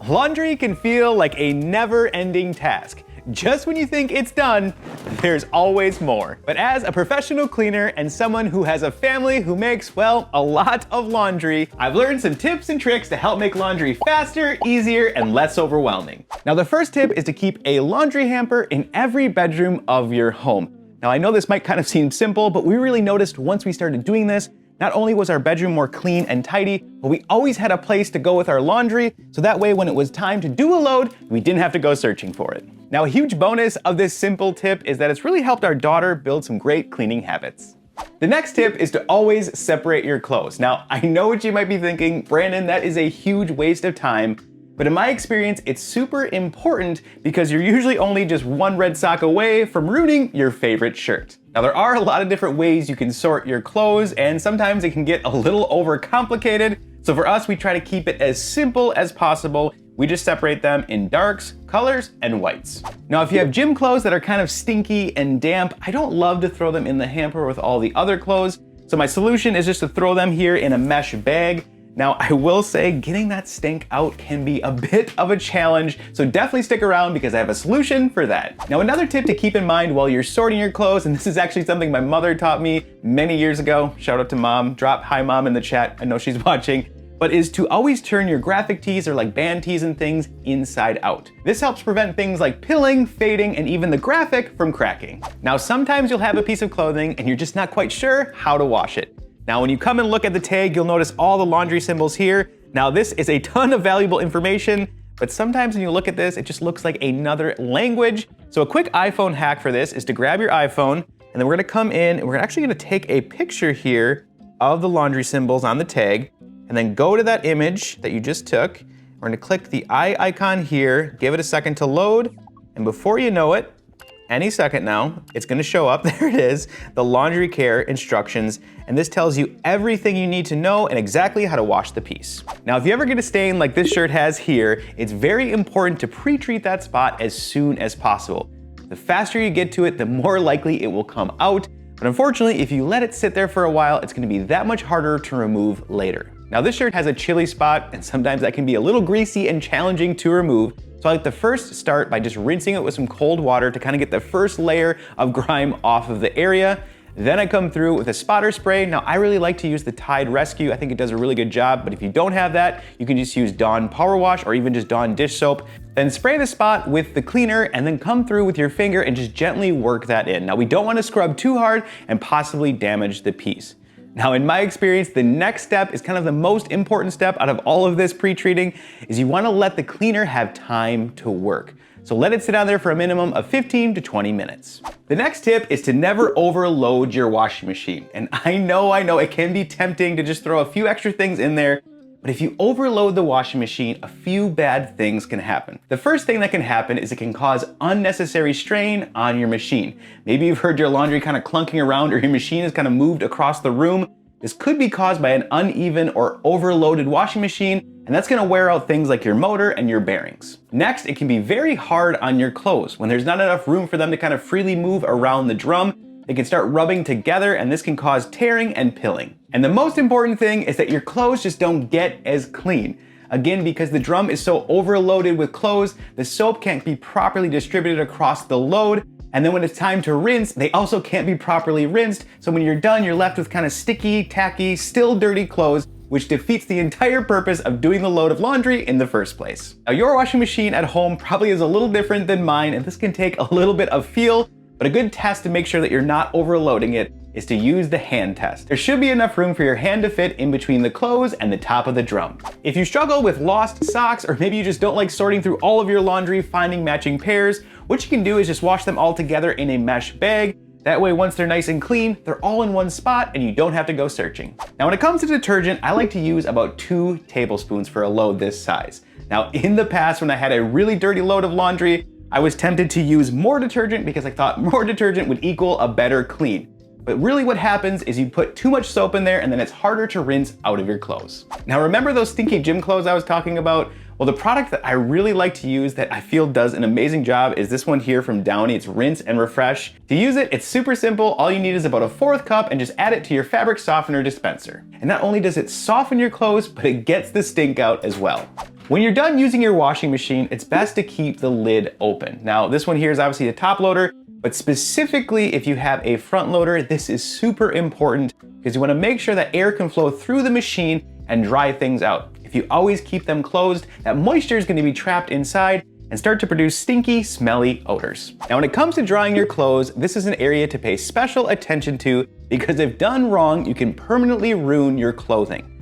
Laundry can feel like a never-ending task. Just when you think it's done, there's always more. But as a professional cleaner and someone who has a family who makes, well, a lot of laundry, I've learned some tips and tricks to help make laundry faster, easier, and less overwhelming. Now, the first tip is to keep a laundry hamper in every bedroom of your home. Now, I know this might kind of seem simple, but we really noticed once we started doing this, not only was our bedroom more clean and tidy, but we always had a place to go with our laundry, so that way when it was time to do a load, we didn't have to go searching for it. Now, a huge bonus of this simple tip is that it's really helped our daughter build some great cleaning habits. The next tip is to always separate your clothes. Now, I know what you might be thinking, Brandon, that is a huge waste of time. But in my experience, it's super important because you're usually only just one red sock away from ruining your favorite shirt. Now, there are a lot of different ways you can sort your clothes, and sometimes it can get a little overcomplicated. So for us, we try to keep it as simple as possible. We just separate them in darks, colors, and whites. Now, if you have gym clothes that are kind of stinky and damp, I don't love to throw them in the hamper with all the other clothes. So my solution is just to throw them here in a mesh bag. Now, I will say getting that stink out can be a bit of a challenge, so definitely stick around because I have a solution for that. Now, another tip to keep in mind while you're sorting your clothes, and this is actually something my mother taught me many years ago, shout out to mom, drop hi mom in the chat, I know she's watching, but is to always turn your graphic tees or like band tees and things inside out. This helps prevent things like pilling, fading, and even the graphic from cracking. Now, sometimes you'll have a piece of clothing and you're just not quite sure how to wash it. Now, when you come and look at the tag, you'll notice all the laundry symbols here. Now, this is a ton of valuable information, but sometimes when you look at this, it just looks like another language. So a quick iPhone hack for this is to grab your iPhone, and then we're gonna come in and we're actually gonna take a picture here of the laundry symbols on the tag, and then go to that image that you just took. We're gonna click the eye icon here, give it a second to load, and before you know it, any second now, it's gonna show up, there it is, the laundry care instructions, and this tells you everything you need to know and exactly how to wash the piece. Now, if you ever get a stain like this shirt has here, it's very important to pre-treat that spot as soon as possible. The faster you get to it, the more likely it will come out, but unfortunately, if you let it sit there for a while, it's gonna be that much harder to remove later. Now, this shirt has a chilly spot, and sometimes that can be a little greasy and challenging to remove. So I like to first start by just rinsing it with some cold water to kind of get the first layer of grime off of the area. Then I come through with a spotter spray. Now, I really like to use the Tide Rescue. I think it does a really good job, but if you don't have that, you can just use Dawn Power Wash or even just Dawn dish soap. Then spray the spot with the cleaner and then come through with your finger and just gently work that in. Now, we don't want to scrub too hard and possibly damage the piece. Now, in my experience, the next step is kind of the most important step out of all of this pre-treating, is you want to let the cleaner have time to work. So let it sit on there for a minimum of 15 to 20 minutes. The next tip is to never overload your washing machine. And I know it can be tempting to just throw a few extra things in there, but if you overload the washing machine, a few bad things can happen. The first thing that can happen is it can cause unnecessary strain on your machine. Maybe you've heard your laundry kind of clunking around or your machine is kind of moved across the room. This could be caused by an uneven or overloaded washing machine, and that's gonna wear out things like your motor and your bearings. Next, it can be very hard on your clothes. When there's not enough room for them to kind of freely move around the drum, they can start rubbing together, and this can cause tearing and pilling. And the most important thing is that your clothes just don't get as clean. Again, because the drum is so overloaded with clothes, the soap can't be properly distributed across the load. And then when it's time to rinse, they also can't be properly rinsed. So when you're done, you're left with kind of sticky, tacky, still dirty clothes, which defeats the entire purpose of doing the load of laundry in the first place. Now, your washing machine at home probably is a little different than mine, and this can take a little bit of feel, but a good test to make sure that you're not overloading it is to use the hand test. There should be enough room for your hand to fit in between the clothes and the top of the drum. If you struggle with lost socks, or maybe you just don't like sorting through all of your laundry, finding matching pairs, what you can do is just wash them all together in a mesh bag. That way, once they're nice and clean, they're all in one spot and you don't have to go searching. Now, when it comes to detergent, I like to use about 2 tablespoons for a load this size. Now, in the past, when I had a really dirty load of laundry, I was tempted to use more detergent because I thought more detergent would equal a better clean. But really what happens is you put too much soap in there and then it's harder to rinse out of your clothes. Now, remember those stinky gym clothes I was talking about? Well, the product that I really like to use that I feel does an amazing job is this one here from Downy. It's Rinse and Refresh. To use it, it's super simple. All you need is about a 1/4 cup and just add it to your fabric softener dispenser. And not only does it soften your clothes, but it gets the stink out as well. When you're done using your washing machine, it's best to keep the lid open. Now, this one here is obviously the top loader, but specifically if you have a front loader, this is super important because you want to make sure that air can flow through the machine and dry things out. If you always keep them closed, that moisture is going to be trapped inside and start to produce stinky, smelly odors. Now, when it comes to drying your clothes, this is an area to pay special attention to because if done wrong, you can permanently ruin your clothing.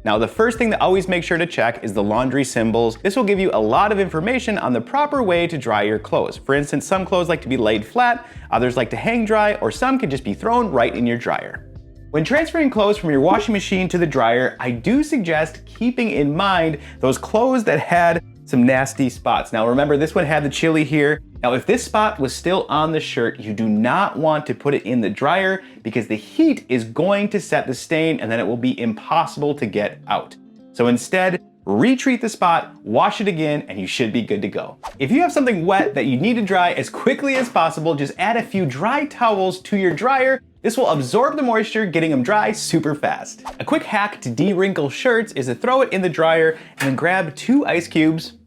Now, the first thing to always make sure to check is the laundry symbols. This will give you a lot of information on the proper way to dry your clothes. For instance, some clothes like to be laid flat, others like to hang dry, or some can just be thrown right in your dryer. When transferring clothes from your washing machine to the dryer, I do suggest keeping in mind those clothes that had some nasty spots. Now remember, this one had the chili here. Now if this spot was still on the shirt, you do not want to put it in the dryer because the heat is going to set the stain and then it will be impossible to get out. So instead, retreat the spot, wash it again, and you should be good to go. If you have something wet that you need to dry as quickly as possible, just add a few dry towels to your dryer. This will absorb the moisture, getting them dry super fast. A quick hack to de-wrinkle shirts is to throw it in the dryer and then grab 2 ice cubes,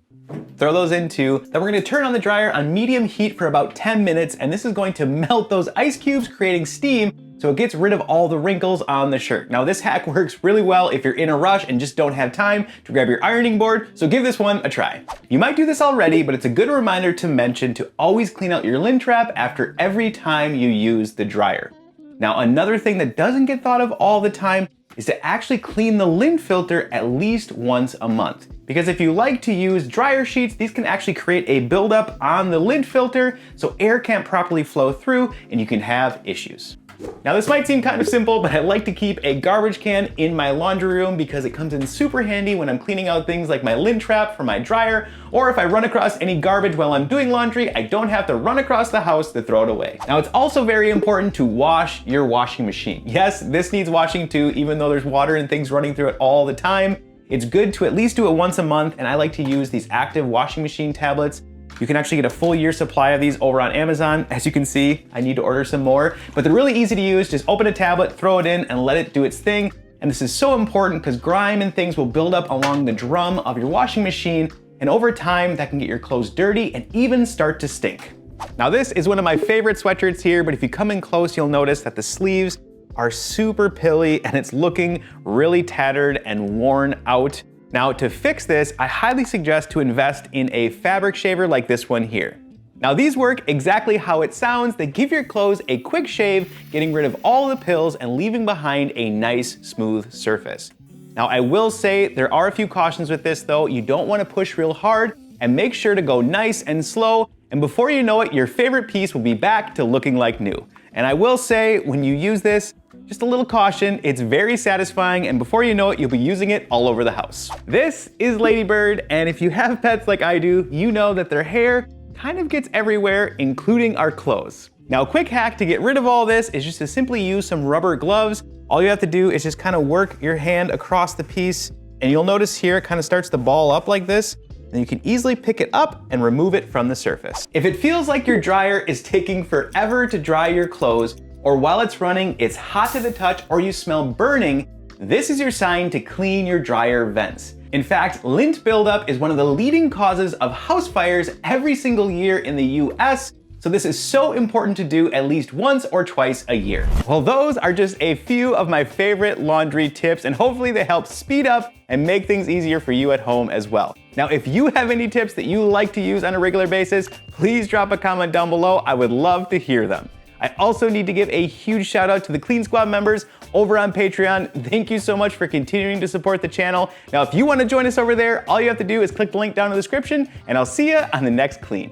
throw those in too. Then we're gonna turn on the dryer on medium heat for about 10 minutes, and this is going to melt those ice cubes, creating steam, so it gets rid of all the wrinkles on the shirt. Now this hack works really well if you're in a rush and just don't have time to grab your ironing board, so give this one a try. You might do this already, but it's a good reminder to mention to always clean out your lint trap after every time you use the dryer. Now, another thing that doesn't get thought of all the time is to actually clean the lint filter at least once a month. Because if you like to use dryer sheets, these can actually create a buildup on the lint filter, so air can't properly flow through and you can have issues. Now this might seem kind of simple, but I like to keep a garbage can in my laundry room because it comes in super handy when I'm cleaning out things like my lint trap for my dryer, or if I run across any garbage while I'm doing laundry, I don't have to run across the house to throw it away. Now it's also very important to wash your washing machine. Yes, this needs washing too, even though there's water and things running through it all the time. It's good to at least do it once a month, and I like to use these active washing machine tablets. You can actually get a full year supply of these over on Amazon. As you can see, I need to order some more, but they're really easy to use. Just open a tablet, throw it in, and let it do its thing. And this is so important because grime and things will build up along the drum of your washing machine, and over time, that can get your clothes dirty and even start to stink. Now this is one of my favorite sweatshirts here, but if you come in close, you'll notice that the sleeves are super pilly and it's looking really tattered and worn out. Now to fix this, I highly suggest to invest in a fabric shaver like this one here. Now these work exactly how it sounds. They give your clothes a quick shave, getting rid of all the pills and leaving behind a nice smooth surface. Now I will say there are a few cautions with this though. You don't want to push real hard and make sure to go nice and slow. And before you know it, your favorite piece will be back to looking like new. And I will say when you use this, just a little caution, it's very satisfying, and before you know it, you'll be using it all over the house. This is Ladybird, and if you have pets like I do, you know that their hair kind of gets everywhere, including our clothes. Now, a quick hack to get rid of all this is just to simply use some rubber gloves. All you have to do is just kind of work your hand across the piece, and you'll notice here it kind of starts to ball up like this. Then you can easily pick it up and remove it from the surface. If it feels like your dryer is taking forever to dry your clothes, or while it's running, it's hot to the touch, or you smell burning, this is your sign to clean your dryer vents. In fact, lint buildup is one of the leading causes of house fires every single year in the US, so this is so important to do at least once or twice a year. Well, those are just a few of my favorite laundry tips, and hopefully they help speed up and make things easier for you at home as well. Now, if you have any tips that you like to use on a regular basis, please drop a comment down below. I would love to hear them. I also need to give a huge shout out to the Clean Squad members over on Patreon. Thank you so much for continuing to support the channel. Now, if you want to join us over there, all you have to do is click the link down in the description, and I'll see you on the next clean.